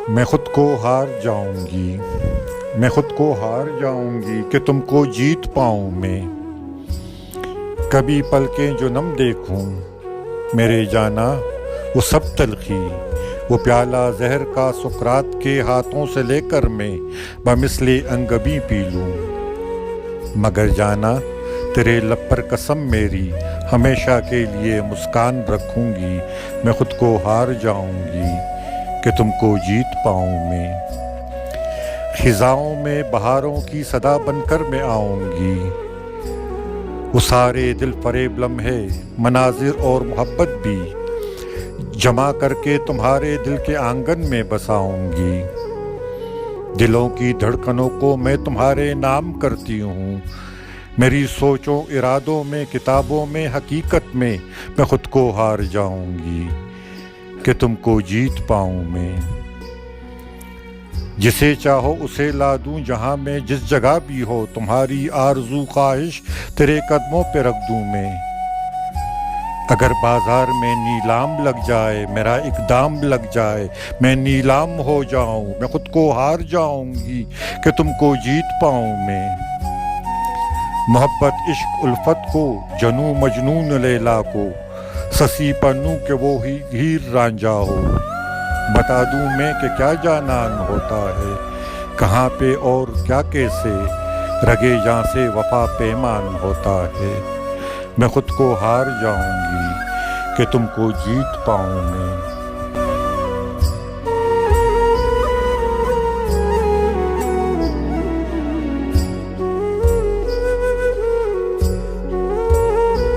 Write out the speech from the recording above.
میں خود کو ہار جاؤں گی، میں خود کو ہار جاؤں گی کہ تم کو جیت پاؤں میں۔ کبھی پلکیں جو نم دیکھوں میرے جانا وہ سب تلخی، وہ پیالہ زہر کا سقراط کے ہاتھوں سے لے کر میں بمثل انگبی پی لوں۔ مگر جانا تیرے لب پر قسم میری ہمیشہ کے لیے مسکان رکھوں گی، میں خود کو ہار جاؤں گی کہ تم کو جیت پاؤں میں۔ خزاؤں میں بہاروں کی صدا بن کر میں آؤں گی، وہ سارے دل فریب لمحے مناظر اور محبت بھی جمع کر کے تمہارے دل کے آنگن میں بساؤں گی۔ دلوں کی دھڑکنوں کو میں تمہارے نام کرتی ہوں، میری سوچوں ارادوں میں کتابوں میں حقیقت میں میں خود کو ہار جاؤں گی کہ تم کو جیت پاؤں میں۔ جسے چاہو اسے لا دوں جہاں میں جس جگہ بھی ہو، تمہاری آرزو خواہش تیرے قدموں پہ رکھ دوں میں۔ اگر بازار میں نیلام لگ جائے، میرا اقدام لگ جائے، میں نیلام ہو جاؤں، میں خود کو ہار جاؤں گی کہ تم کو جیت پاؤں میں۔ محبت عشق الفت کو، جنوں مجنون لیلا کو، سسی پنوں کہ وہ ہی ہیر رانجھا ہو۔ بتا دوں میں کہ کیا جانان ہوتا ہے، کہاں پہ اور کیا کیسے، رگے جاں سے وفا پیمان ہوتا ہے۔ میں خود کو ہار جاؤں گی کہ تم کو جیت پاؤں میں۔